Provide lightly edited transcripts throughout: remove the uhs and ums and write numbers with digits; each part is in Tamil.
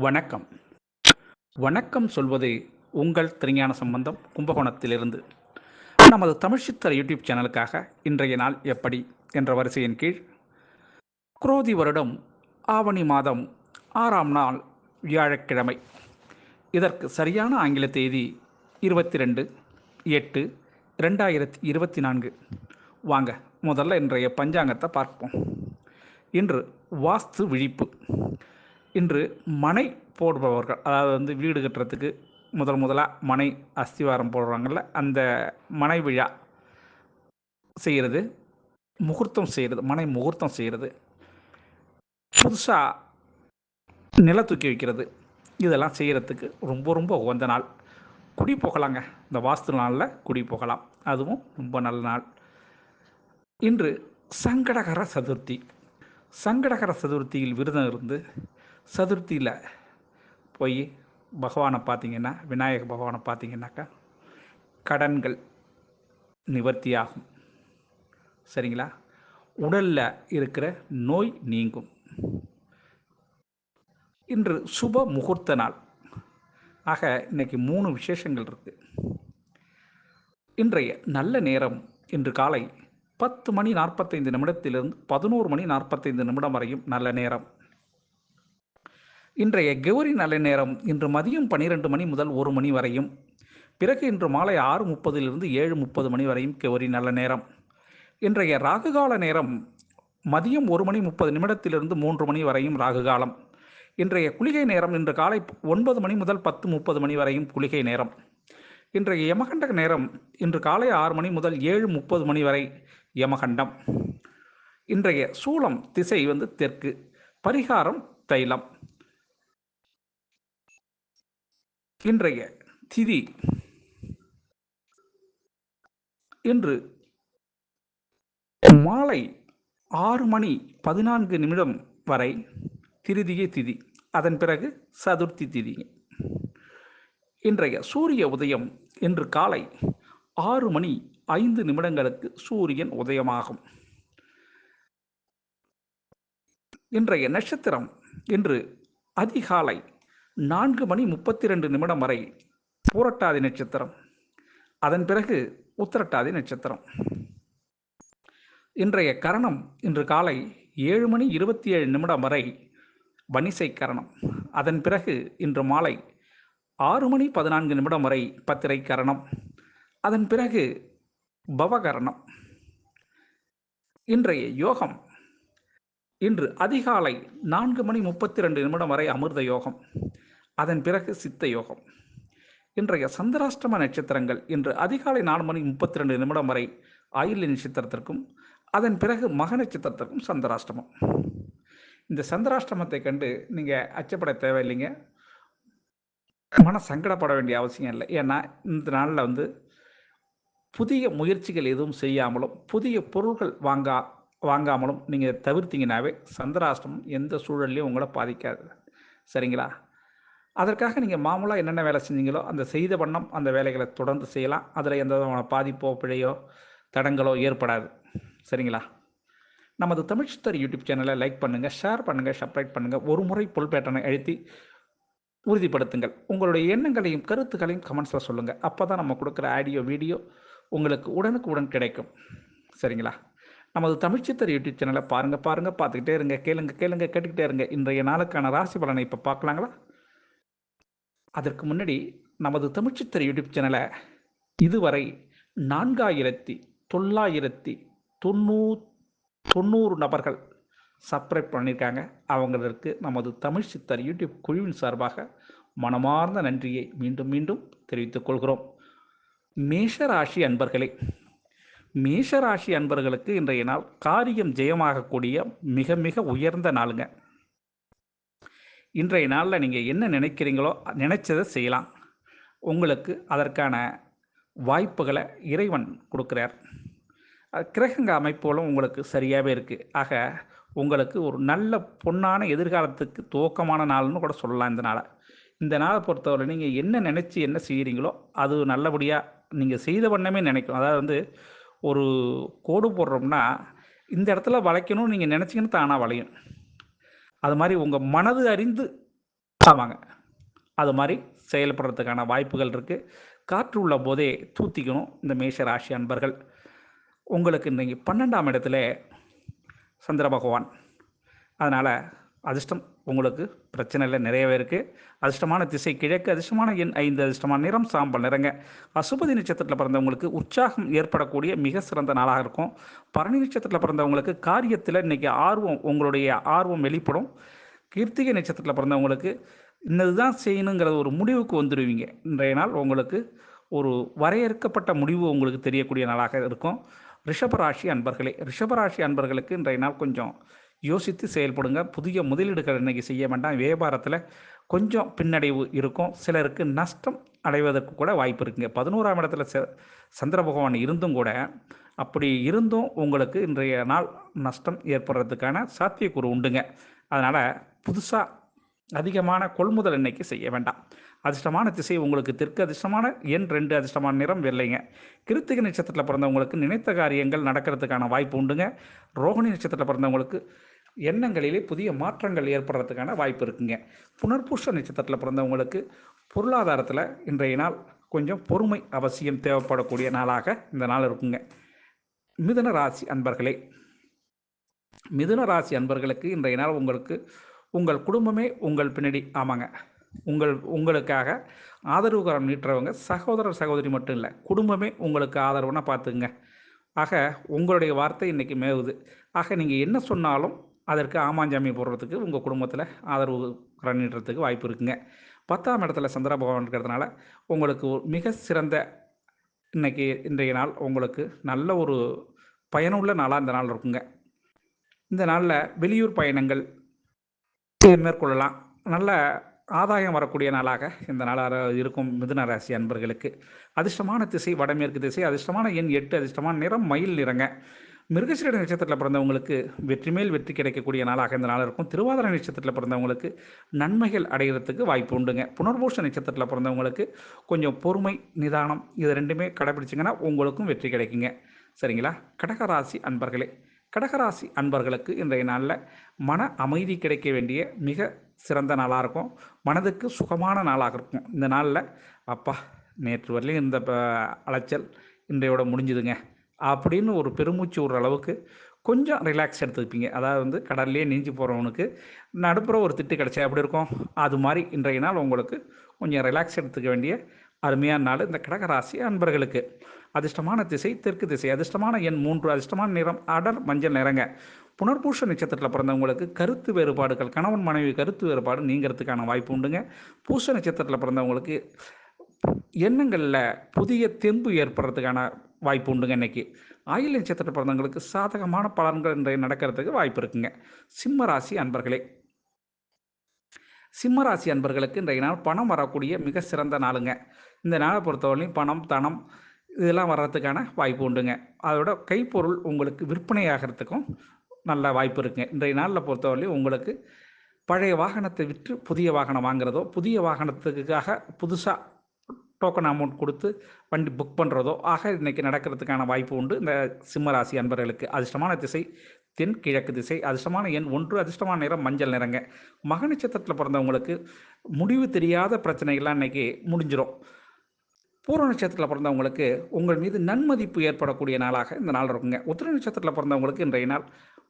வணக்கம். வணக்கம் சொல்வது உங்கள் திருஞான சம்பந்தம் கும்பகோணத்திலிருந்து. நமது தமிழ்ச்சித்தர யூடியூப் சேனலுக்காக இன்றைய நாள் எப்படி என்ற வரிசையின் கீழ் குரோதி வருடம் ஆவணி மாதம் 6ஆம் நாள் வியாழக்கிழமை. இதற்கு சரியான ஆங்கில தேதி 22/8/2024. வாங்க முதல்ல இன்றைய பஞ்சாங்கத்தை பார்ப்போம். இன்று வாஸ்து விழிப்பு. இன்று மனை போடுபவர்கள், அதாவது வீடு கட்டுறதுக்கு முதலாக மனை அஸ்திவாரம் போடுறாங்கள்ல, அந்த மனை விழா செய்கிறது, முகூர்த்தம் செய்கிறது, மனை முகூர்த்தம் செய்கிறது, புதுசாக நில தூக்கி வைக்கிறது, இதெல்லாம் செய்கிறதுக்கு ரொம்ப ரொம்ப உகந்த நாள். குடி போகலாங்க. இந்த வாஸ்து நாளில் குடி போகலாம், அதுவும் ரொம்ப நல்ல நாள். இன்று சங்கடகர சதுர்த்தி. சங்கடகர சதுர்த்தியில் விரதம் இருந்து சதுர்த்தியில் போய் பகவானை பார்த்தீங்கன்னா, விநாயக பகவானை பார்த்தீங்கன்னாக்கா கடன்கள் நிவர்த்தியாகும். சரிங்களா? உடலில் இருக்கிற நோய் நீங்கும். இன்று சுப முகூர்த்த நாள். ஆக இன்னைக்கு 3 விசேஷங்கள் இருக்குது. இன்றைய நல்ல நேரம் இன்று காலை 10:45 11:45 வரையும் நல்ல நேரம். இன்றைய கௌரி நல்ல நேரம் இன்று மதியம் 12 மணி முதல் 1 மணி வரையும், பிறகு இன்று மாலை 6:30 7:30 வரையும் கௌரி நல்ல நேரம். இன்றைய ராகுகால நேரம் மதியம் 1:30 3 மணி வரையும் ராகுகாலம். இன்றைய குளிகை நேரம் இன்று காலை 9 மணி முதல் 10:30 வரையும் குளிகை நேரம். இன்றைய யமகண்ட நேரம் இன்று காலை 6 மணி முதல் 7:30 வரை யமகண்டம். இன்றைய சூலம் திசை தெற்கு. பரிகாரம் தைலம். இன்றைய திதி இன்று மாலை 6:14 வரை திருதியை திதி, அதன் பிறகு சதுர்த்தி திதி. இன்றைய சூரிய உதயம் இன்று காலை 6:05 சூரியன் உதயமாகும். இன்றைய நட்சத்திரம் இன்று அதிகாலை 4:32 வரை பூரட்டாதி நட்சத்திரம், அதன் பிறகு உத்திரட்டாதி நட்சத்திரம். இன்றைய கரணம் இன்று காலை 7:27 வரை வணிசை கரணம், அதன் பிறகு இன்று மாலை 6:14 வரை பத்திரை கரணம், அதன் பிறகு பவகரணம். இன்றைய யோகம் இன்று அதிகாலை 4:32 வரை அமிர்த யோகம், அதன் பிறகு சித்த யோகம். இன்றைய சந்திராஷ்டம நட்சத்திரங்கள் இன்று அதிகாலை 4:32 வரை ஆயில்ய நட்சத்திரத்திற்கும், அதன் பிறகு மக நட்சத்திரத்திற்கும் சந்திராஷ்டமம். இந்த சந்திராஷ்டமத்தை கண்டு நீங்கள் அச்சப்பட தேவையில்லைங்க, மன சங்கடப்பட வேண்டிய அவசியம் இல்லை. ஏன்னா இந்த நாளில் புதிய முயற்சிகள் எதுவும் செய்யாமலும் புதிய பொருட்கள் வாங்காமலும் நீங்கள் தவிர்த்தீங்கன்னாவே சந்திராஷ்டமம் எந்த சூழல்லையும் உங்களை பாதிக்காது. சரிங்களா? அதற்காக நீங்கள் மாமூலாக என்னென்ன வேலை செஞ்சீங்களோ அந்த செய்த வண்ணம் அந்த வேலைகளை தொடர்ந்து செய்யலாம். அதில் எந்த விதமான பாதிப்போ பிழையோ தடங்களோ ஏற்படாது. சரிங்களா? நமது தமிழ்ச்சித்தர் யூடியூப் சேனலை லைக் பண்ணுங்கள், ஷேர் பண்ணுங்கள், சப்ஸ்கிரைப் பண்ணுங்கள். ஒரு முறை புல் பேட்டனை அழுத்தி உறுதிப்படுத்துங்கள். உங்களுடைய எண்ணங்களையும் கருத்துக்களையும் கமெண்ட்ஸில் சொல்லுங்கள். அப்போ தான் நம்ம கொடுக்குற ஆடியோ வீடியோ உங்களுக்கு உடனுக்குடன் கிடைக்கும். சரிங்களா? நமது தமிழ்ச்சித்தர் யூடியூப் சேனலை பாருங்கள், பார்த்துக்கிட்டே இருங்க, கேளுங்க, கேட்டுக்கிட்டே இருங்க. இன்றைய நாளுக்கான ராசி பலனை இப்போ பார்க்கலாங்களா? அதற்கு முன்னாடி நமது தமிழ்ச்சித்தர் யூடியூப் சேனலை இதுவரை 4990 நபர்கள் சப்ஸ்கிரைப் பண்ணியிருக்காங்க. அவங்களுக்கு நமது தமிழ் சித்தர் யூடியூப் குழுவின் சார்பாக மனமார்ந்த நன்றியை மீண்டும் மீண்டும் தெரிவித்துக் கொள்கிறோம். மேஷராசி அன்பர்களே, மேஷராசி அன்பர்களுக்கு இன்றைய நாள் காரியம் ஜெயமாகக்கூடிய மிக மிக உயர்ந்த நாளுங்க. இன்றைய நாளில் நீங்கள் என்ன நினைக்கிறீங்களோ நினைச்சதை செய்யலாம். உங்களுக்கு அதற்கான வாய்ப்புகளை இறைவன் கொடுக்குறார். கிரகங்க அமைப்புகளும் உங்களுக்கு சரியாகவே இருக்குது. ஆக உங்களுக்கு ஒரு நல்ல பொன்னான எதிர்காலத்துக்கு துவக்கமான நாள்னு கூட சொல்லலாம். இந்த நாளை பொறுத்தவரை நீங்கள் என்ன நினச்சி என்ன செய்கிறீங்களோ அது நல்லபடியாக நீங்கள் செய்த வண்ணமே நினைக்கும். அதாவது ஒரு கோடு போடுறோம்னா இந்த இடத்துல வளைக்கணும்னு நீங்கள் நினச்சிங்கன்னு தானாக வளையும். அது மாதிரி உங்கள் மனது அறிந்து ஆமாங்க. அது மாதிரி செயல்படுறதுக்கான வாய்ப்புகள் இருக்குது. காற்று உள்ள போதே தூத்திக்கணும் இந்த மேஷ ராசி அன்பர்கள். உங்களுக்கு இன்றைக்கி 12ஆம் இடத்துல சந்திர பகவான். அதனால் அதிர்ஷ்டம் உங்களுக்கு பிரச்சனை இல்லை, நிறையவே இருக்குது. அதிர்ஷ்டமான திசை கிழக்கு, அதிர்ஷ்டமான எண் 5, அதிர்ஷ்டமான நிறம் சாம்பல் நிறங்க. அசுபதி நட்சத்திரத்தில் பிறந்தவங்களுக்கு உற்சாகம் ஏற்படக்கூடிய மிக சிறந்த நாளாக இருக்கும். பரணி நட்சத்திரத்தில் பிறந்தவங்களுக்கு காரியத்தில் இன்றைக்கி உங்களுடைய ஆர்வம் வெளிப்படும். கிருத்திகை நட்சத்திரத்தில் பிறந்தவங்களுக்கு இன்னதுதான் செய்யணுங்கிறது ஒரு முடிவுக்கு வந்துடுவீங்க. இன்றைய நாள் உங்களுக்கு ஒரு வரையறுக்கப்பட்ட முடிவு உங்களுக்கு தெரியக்கூடிய நாளாக இருக்கும். ரிஷபராசி அன்பர்களே, ரிஷபராசி அன்பர்களுக்கு இன்றைய நாள் கொஞ்சம் யோசித்து செயல்படுங்க. புதிய முதலீடுகள் இன்றைக்கி செய்ய வேண்டாம். வியாபாரத்தில் கொஞ்சம் பின்னடைவு இருக்கும். சிலருக்கு நஷ்டம் அடைவதற்கு கூட வாய்ப்பு இருக்குங்க. 11ஆம் இடத்துல சந்திர பகவான் இருந்தும் கூட, அப்படி இருந்தும் உங்களுக்கு இன்றைய நாள் நஷ்டம் ஏற்படுறதுக்கான சாத்தியக்கூறு உண்டுங்க. அதனால் புதுசாக அதிகமான கொள்முதல் இன்னைக்கு செய்ய வேண்டாம். அதிர்ஷ்டமான திசை உங்களுக்கு தெற்கு, அதிர்ஷ்டமான எண் 2, அதிர்ஷ்டமான நிறம் வெள்ளைங்க. கிருத்திகை நட்சத்திரத்தில் பிறந்தவங்களுக்கு நினைத்த காரியங்கள் நடக்கிறதுக்கான வாய்ப்பு உண்டுங்க. ரோகிணி நட்சத்திரத்தில் பிறந்தவங்களுக்கு எண்ணங்களிலே புதிய மாற்றங்கள் ஏற்படுறதுக்கான வாய்ப்பு இருக்குங்க. புனர்பூச நட்சத்திரத்தில் பிறந்தவங்களுக்கு பொருளாதாரத்தில் இன்றைய நாள் கொஞ்சம் பொறுமை அவசியம் தேவைப்படக்கூடிய நாளாக இந்த நாள் இருக்குங்க. மிதுன ராசி அன்பர்களே, மிதுன ராசி அன்பர்களுக்கு இன்றைய நாள் உங்களுக்கு உங்கள் குடும்பமே உங்கள் பின்னாடி. ஆமாங்க, உங்களுக்காக ஆதரவுகரம் நீட்டுறவங்க சகோதரர் சகோதரி மட்டும் இல்லை, குடும்பமே உங்களுக்கு ஆதரவுனா பார்த்துங்க. ஆக உங்களுடைய வார்த்தை இன்றைக்கி மேவுது. ஆக நீங்கள் என்ன சொன்னாலும் அதற்கு ஆமாஞ்சாமி போடுறதுக்கு உங்கள் குடும்பத்தில் ஆதரவு கரம் நீட்டுறதுக்கு வாய்ப்பு இருக்குங்க. 10ஆம் இடத்துல சந்திர பகவான் இருக்கிறதுனால உங்களுக்கு மிக சிறந்த இன்றைய நாள் உங்களுக்கு நல்ல ஒரு பயனுள்ள நாளாக இந்த நாள் இருக்குங்க. இந்த நாளில் வெளியூர் பயணங்கள் மேற்கொள்ளலாம். நல்ல ஆதாயம் வரக்கூடிய நாளாக இந்த நாளாக இருக்கும் மிதுன ராசி அன்பர்களுக்கு. அதிர்ஷ்டமான திசை வடமேற்கு திசை, அதிர்ஷ்டமான எண் 8, அதிர்ஷ்டமான நிறம் மயில் நிறங்க. மிருகசீரிட நட்சத்திரத்தில் பிறந்தவங்களுக்கு வெற்றி மேல் வெற்றி கிடைக்கக்கூடிய நாளாக இந்த நாள் இருக்கும். திருவாதிரை நட்சத்திரத்தில் பிறந்தவங்களுக்கு நன்மைகள் அடைகிறதுக்கு வாய்ப்பு உண்டுங்க. புனர்பூச நட்சத்திரத்தில் பிறந்தவங்களுக்கு கொஞ்சம் பொறுமை, நிதானம் இது ரெண்டுமே கடைபிடிச்சிங்கன்னா உங்களுக்கும் வெற்றி கிடைக்குங்க. சரிங்களா? கடகராசி அன்பர்களே, கடகராசி அன்பர்களுக்கு இன்றைய நாளில் மன அமைதி கிடைக்க வேண்டிய மிக சிறந்த நாளாக இருக்கும். மனதுக்கு சுகமான நாளாக இருக்கும். இந்த நாளில் அப்பா நேற்று வரலையும் இந்த அலைச்சல் இன்றையோட முடிஞ்சுதுங்க அப்படின்னு ஒரு பெருமூச்சு விடுற அளவுக்கு கொஞ்சம் ரிலாக்ஸ் எடுத்துப்பீங்க. அதாவது கடல்லையே நீஞ்சி போகிறவனுக்கு நடுப்புற ஒரு திட்டு கிடச்சா எப்படி இருக்கும், அது மாதிரி இன்றைய நாள் உங்களுக்கு கொஞ்சம் ரிலாக்ஸ் எடுத்துக்க வேண்டிய அருமையான நாள் இந்த கடகராசி அன்பர்களுக்கு. அதிர்ஷ்டமான திசை தெற்கு திசை, அதிர்ஷ்டமான எண் 3, அதிர்ஷ்டமான நிறம் அடர் மஞ்சள் நிறங்க. புனர்பூச நட்சத்திரத்தில் பிறந்தவங்களுக்கு கருத்து வேறுபாடுகள், கணவன் மனைவி கருத்து வேறுபாடு நீங்கிறதுக்கான வாய்ப்பு உண்டுங்க. பூச நட்சத்திரத்தில் பிறந்தவங்களுக்கு எண்ணங்களில் புதிய தெம்பு ஏற்படுறதுக்கான வாய்ப்பு உண்டுங்க. இன்றைக்கி ஆயில்ய நட்சத்திரத்தில் பிறந்தவங்களுக்கு சாதகமான பலன்கள் இன்றைய நடக்கிறதுக்கு வாய்ப்பு இருக்குங்க. சிம்மராசி அன்பர்களே, சிம்மராசி அன்பர்களுக்கு இன்றைய நாள் பணம் வரக்கூடிய மிக சிறந்த நாளுங்க. இந்த நாளை பொறுத்தவரையிலும் பணம், தனம் இதெல்லாம் வர்றதுக்கான வாய்ப்பு உண்டுங்க. அதோட கைப்பொருள் உங்களுக்கு விற்பனையாகிறதுக்கும் நல்ல வாய்ப்பு இருக்குங்க. இன்றைய நாளில் பொறுத்தவரையிலும் உங்களுக்கு பழைய வாகனத்தை விற்று புதிய வாகனம் வாங்குறதோ, புதிய வாகனத்துக்காக புதுசாக டோக்கன் அமௌண்ட் கொடுத்து வண்டி புக் பண்ணுறதோ இன்றைக்கி நடக்கிறதுக்கான வாய்ப்பு உண்டு இந்த சிம்மராசி அன்பர்களுக்கு. அதிர்ஷ்டமான திசை தென் கிழக்கு திசை, அதிர்ஷ்டமான எண் 1, அதிர்ஷ்டமான நிறம் மஞ்சள் நிறங்க. மக நட்சத்திரத்தில் பிறந்தவங்களுக்கு முடிவு தெரியாத பிரச்சனைகள்லாம் இன்றைக்கி முடிஞ்சிடும். பூர்வ நட்சத்திரத்தில் பிறந்தவங்களுக்கு உங்கள் மீது நன்மதிப்பு ஏற்படக்கூடிய நாளாக இந்த நாள் இருக்குங்க. உத்திர நட்சத்திரத்தில் பிறந்தவங்களுக்கு இன்றைய நாள்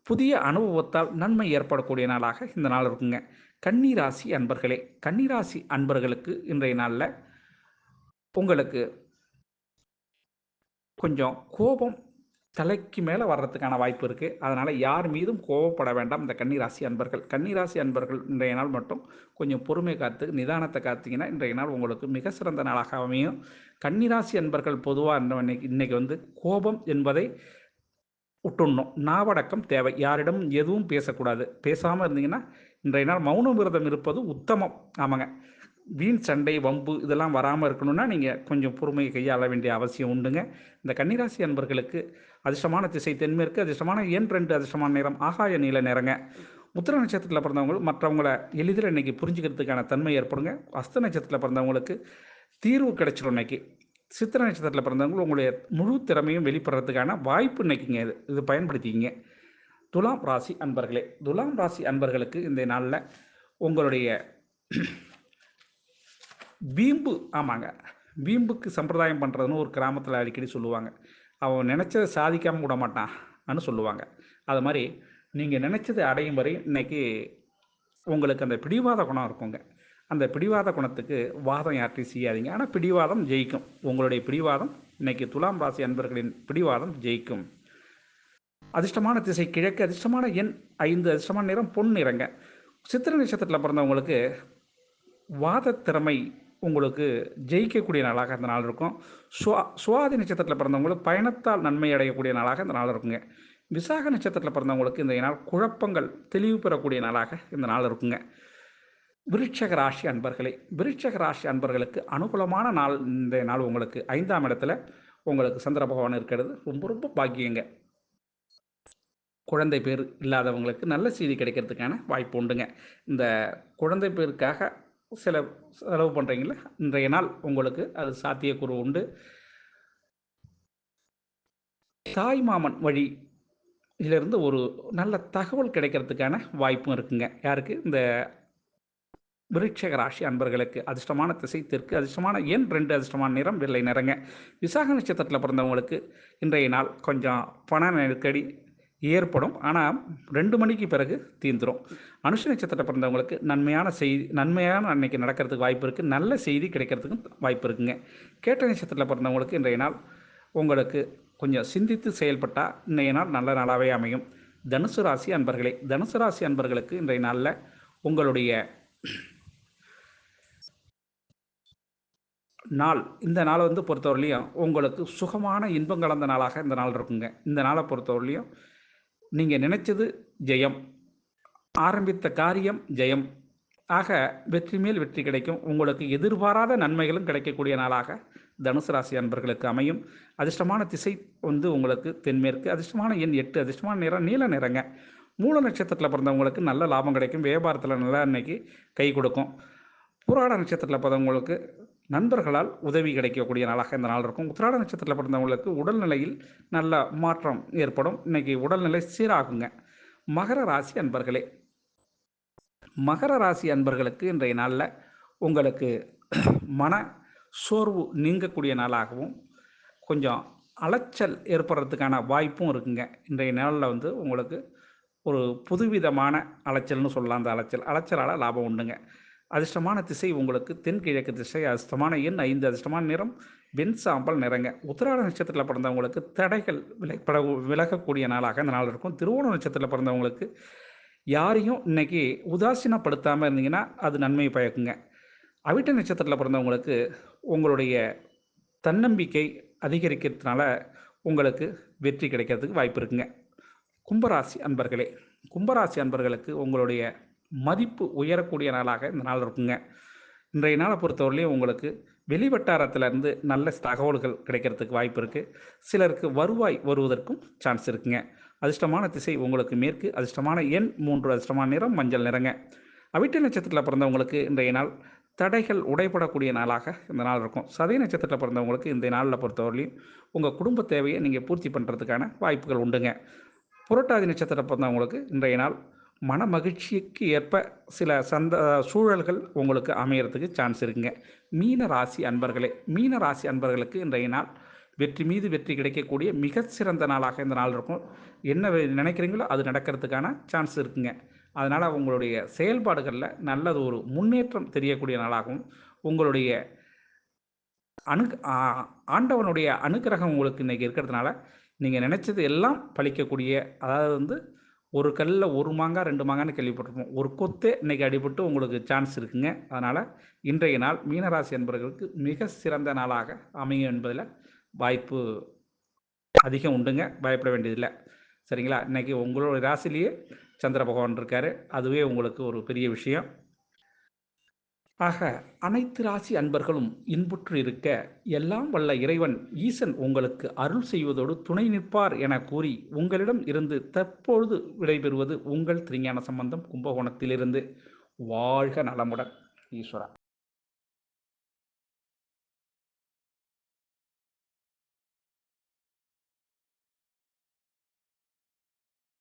புதிய அனுபவத்தால் நன்மை ஏற்படக்கூடிய நாளாக இந்த நாள் இருக்குங்க. கன்னிராசி அன்பர்களே, கன்னிராசி அன்பர்களுக்கு இன்றைய நாளில் உங்களுக்கு கொஞ்சம் கோபம் தலைக்கு மேலே வர்றதுக்கான வாய்ப்பு இருக்குது. அதனால் யார் மீதும் கோபப்பட வேண்டாம் இந்த கன்னிராசி அன்பர்கள். கன்னிராசி அன்பர்கள் இன்றைய நாள் மட்டும் கொஞ்சம் பொறுமை காத்து நிதானத்தை காத்திங்கன்னா இன்றைய நாள் உங்களுக்கு மிக சிறந்த நாளாக அமையும். கன்னிராசி அன்பர்கள் பொதுவாக இன்னைக்கு கோபம் என்பதை விட்டுடணும். நாவடக்கம் தேவை. யாரிடம் எதுவும் பேசக்கூடாது. பேசாமல் இருந்தீங்கன்னா இன்றைய நாள் மௌன விரதம் இருப்பது உத்தமம். ஆமாங்க, வீண் சண்டை வம்பு இதெல்லாம் வராமல் இருக்கணும்னா நீங்கள் கொஞ்சம் பொறுமையை கையாள வேண்டிய அவசியம் உண்டுங்க. இந்த கன்னிராசி அன்பர்களுக்கு அதிர்ஷ்டமான திசை தென்மேற்கு, அதிர்ஷ்டமான எண் 2, அதிர்ஷ்டமான நிறம் ஆகாய நீல நிறங்க. உத்திர நட்சத்திரத்தில் பிறந்தவங்க மற்றவங்களை எளிதில் இன்றைக்கி புரிஞ்சுக்கிறதுக்கான தன்மை ஏற்படுங்க. அஸ்த நட்சத்திரத்தில் பிறந்தவங்களுக்கு தீர்வு கிடைச்சிடும். இன்றைக்கி சித்திர நட்சத்திரத்தில் பிறந்தவங்க உங்களுடைய முழு திறமையும் வெளிப்படுறதுக்கான வாய்ப்பு இன்றைக்கிங்க. இது பயன்படுத்திக்கிங்க. துலாம் ராசி அன்பர்களே, துலாம் ராசி அன்பர்களுக்கு இந்த நாளில் உங்களுடைய வீம்பு, ஆமாங்க. வீம்புக்கு சம்பிரதாயம் பண்ணுறதுன்னு ஒரு கிராமத்தில் அடிக்கடி சொல்லுவாங்க. அவன் நினச்சதை சாதிக்காமல் விட மாட்டான்னு சொல்லுவாங்க. அது மாதிரி நீங்கள் நினச்சதை அடையும் வரை இன்னைக்கு உங்களுக்கு அந்த பிடிவாத குணம் இருக்குங்க. அந்த பிடிவாத குணத்துக்கு வாதம் யார்ட்டையும் செய்யாதீங்க. ஆனால் பிடிவாதம் ஜெயிக்கும். உங்களுடைய பிடிவாதம் இன்னைக்கு துலாம் ராசி அன்பர்களின் பிடிவாதம் ஜெயிக்கும். அதிர்ஷ்டமான திசை கிழக்கு, அதிர்ஷ்டமான எண் 5, அதிர்ஷ்டமான நிறம் பொன் நிறங்க. சித்திரை நட்சத்திரத்தில் பிறந்தவங்களுக்கு வாத திறமை உங்களுக்கு ஜெயிக்கக்கூடிய நாளாக இந்த நாள் இருக்கும். சுவாதி நட்சத்திரத்தில் பிறந்தவங்களுக்கு பயணத்தால் நன்மை அடையக்கூடிய நாளாக இந்த நாள் இருக்குங்க. விசாக நட்சத்திரத்தில் பிறந்தவங்களுக்கு இந்த நாள் குழப்பங்கள் தெளிவு பெறக்கூடிய நாளாக இந்த நாள் இருக்குங்க. விருட்சக ராசி அன்பர்களே, விருட்சக ராசி அன்பர்களுக்கு அனுகூலமான நாள் இந்த நாள். உங்களுக்கு 5ஆம் இடத்துல உங்களுக்கு சந்திர பகவான் இருக்கிறது ரொம்ப ரொம்ப பாக்கியங்க. குழந்தை பேர் இல்லாதவங்களுக்கு நல்ல செய்தி கிடைக்கிறதுக்கான வாய்ப்பு உண்டுங்க. இந்த குழந்தை பேருக்காக சில செலவு பண்ணுறீங்களா, இன்றைய நாள் உங்களுக்கு அது சாத்தியக்கூறு உண்டு. தாய் மாமன் வழி இதிலிருந்து ஒரு நல்ல தகவல் கிடைக்கிறதுக்கான வாய்ப்பும் இருக்குங்க. யாருக்கு? இந்த விருட்சக ராசி அன்பர்களுக்கு. அதிர்ஷ்டமான திசை தெற்கு, அதிர்ஷ்டமான எண் 2, அதிர்ஷ்டமான நிறம் வெள்ளை நிறங்க. விசாக நட்சத்திரத்தில் பிறந்தவங்களுக்கு இன்றைய நாள் கொஞ்சம் பண நெருக்கடி ஏற்படும். ஆனால் 2 மணிக்கு பிறகு தீர்ந்துடும். அனுஷ நட்சத்திரத்தில் பிறந்தவங்களுக்கு நன்மையான அன்னைக்கு நடக்கிறதுக்கு வாய்ப்பு இருக்குது. நல்ல செய்தி கிடைக்கிறதுக்கும் வாய்ப்பு இருக்குங்க. கேட்ட நட்சத்திரத்தில் பிறந்தவங்களுக்கு இன்றைய நாள் உங்களுக்கு கொஞ்சம் சிந்தித்து செயல்பட்டால் இன்றைய நாள் நல்ல நாளாகவே அமையும். தனுசு ராசி அன்பர்களே, தனுசு ராசி அன்பர்களுக்கு இன்றைய நாளில் உங்களுடைய நாள், இந்த நாளை பொறுத்தவரையிலையும் உங்களுக்கு சுகமான இன்பம் கலந்த நாளாக இந்த நாள் இருக்குங்க. இந்த நாளை பொறுத்தவரையிலையும் நீங்கள் நினைச்சது ஜெயம், ஆரம்பித்த காரியம் ஜெயம் ஆக வெற்றி மேல் வெற்றி கிடைக்கும். உங்களுக்கு எதிர்பாராத நன்மைகளும் கிடைக்கக்கூடிய நாளாக தனுசு ராசி அன்பர்களுக்கு அமையும். அதிர்ஷ்டமான திசை உங்களுக்கு தென்மேற்கு, அதிர்ஷ்டமான எண் 8, அதிர்ஷ்டமான நிறம் நீல நிறங்க. மூல நட்சத்திரத்தில் பிறந்தவங்களுக்கு நல்ல லாபம் கிடைக்கும். வியாபாரத்தில் நல்லா இன்னைக்கு கை கொடுக்கும். பூராட நட்சத்திரத்தில் பிறந்தவங்களுக்கு நண்பர்களால் உதவி கிடைக்கக்கூடிய நாளாக இந்த நாள் இருக்கும். உத்திராட நட்சத்திரத்தில் பிறந்தவங்களுக்கு உடல்நிலையில் நல்ல மாற்றம் ஏற்படும். இன்னைக்கு உடல்நிலை சீராகுங்க. மகர ராசி அன்பர்களே, மகர ராசி அன்பர்களுக்கு இன்றைய நாளில் உங்களுக்கு மன சோர்வு நீங்கக்கூடிய நாளாகவும் கொஞ்சம் அலைச்சல் ஏற்படுறதுக்கான வாய்ப்பும் இருக்குங்க. இன்றைய நாளில் உங்களுக்கு ஒரு புதுவிதமான அலைச்சல்னு சொல்லலாம். அந்த அலைச்சலால் லாபம் உண்டுங்க. அதிர்ஷ்டமான திசை உங்களுக்கு தென்கிழக்கு திசை, அதிர்ஷ்டமான எண் 5, அதிர்ஷ்டமான நிறம் வெண் சாம்பல் நிறங்க. உத்திராட நட்சத்திரத்தில் பிறந்தவங்களுக்கு தடைகள் விலகக்கூடிய நாளாக இந்த நாள் இருக்கும். திருவோண நட்சத்திரத்தில் பிறந்தவங்களுக்கு யாரையும் இன்னைக்கு உதாசீனப்படுத்தாமல் இருந்தீங்கன்னா அது நன்மை பயக்குங்க. அவிட்ட நட்சத்திரத்தில் பிறந்தவங்களுக்கு உங்களுடைய தன்னம்பிக்கை அதிகரிக்கிறதுனால உங்களுக்கு வெற்றி கிடைக்கிறதுக்கு வாய்ப்பு இருக்குங்க. கும்பராசி அன்பர்களே, கும்பராசி அன்பர்களுக்கு உங்களுடைய மதிப்பு உயரக்கூடிய நாளாக இந்த நாள் இருக்குங்க. இன்றைய நாளை பொறுத்தவரையிலையும் உங்களுக்கு வெளிவட்டாரத்திலேருந்து நல்ல தகவல்கள் கிடைக்கிறதுக்கு வாய்ப்பு இருக்குது. சிலருக்கு வருவாய் வருவதற்கும் சான்ஸ் இருக்குங்க. அதிர்ஷ்டமான திசை உங்களுக்கு மேற்கு, அதிர்ஷ்டமான எண் 3, அதிர்ஷ்டமான நிறம் மஞ்சள் நிறங்க. அவிட்ட நட்சத்திரத்தில் பிறந்தவங்களுக்கு இன்றைய நாள் தடைகள் உடைப்படக்கூடிய நாளாக இந்த நாள் இருக்கும். சதய நட்சத்திரத்தில் பிறந்தவங்களுக்கு இந்த நாளில் பொறுத்தவரையிலையும் உங்கள் குடும்ப தேவையை நீங்கள் பூர்த்தி பண்ணுறதுக்கான வாய்ப்புகள் உண்டுங்க. புரட்டாதி நட்சத்திரத்தில் பிறந்தவங்களுக்கு இன்றைய நாள் மன மகிழ்ச்சிக்கு ஏற்ப சில சூழல்கள் உங்களுக்கு அமையறதுக்கு சான்ஸ் இருக்குங்க. மீன ராசி அன்பர்களே, மீன ராசி அன்பர்களுக்கு இன்றைய நாள் வெற்றி மீது வெற்றி கிடைக்கக்கூடிய மிக சிறந்த நாளாக இந்த நாள் இருக்கும். என்ன நினைக்கிறீங்களோ அது நடக்கிறதுக்கான சான்ஸ் இருக்குங்க. அதனால் உங்களுடைய செயல்பாடுகளில் நல்லது ஒரு முன்னேற்றம் தெரியக்கூடிய நாளாகவும் உங்களுடைய ஆண்டவனுடைய அனுக்கிரகம் உங்களுக்கு இன்றைக்கி இருக்கிறதுனால நீங்கள் நினச்சது எல்லாம் பழிக்கக்கூடிய, அதாவது ஒரு கல்லில் ஒரு மாங்காய் 2 மாங்காய்னு கேள்விப்பட்டிருப்போம். ஒரு கொத்தே இன்றைக்கி அடிபட்டு உங்களுக்கு சான்ஸ் இருக்குங்க. அதனால் இன்றைய நாள் மீனராசி என்பவர்களுக்கு மிக சிறந்த நாளாக அமையும் என்பதில் வாய்ப்பு அதிகம் உண்டுங்க. பயப்பட வேண்டியதில்லை. சரிங்களா? இன்றைக்கி உங்களோட ராசிலேயே சந்திர பகவான் இருக்கார். அதுவே உங்களுக்கு ஒரு பெரிய விஷயம். ஆக அனைத்து ராசி அன்பர்களும் இன்புற்று இருக்க எல்லாம் வல்ல இறைவன் ஈசன் உங்களுக்கு அருள் செய்வதோடு துணை நிற்பார் என கூறி உங்களிடம் இருந்து தற்பொழுது விடைபெறுவது உங்கள் திருஞான சம்பந்தம், கும்பகோணத்திலிருந்து. வாழ்க நலமுடன். ஈஸ்வரா.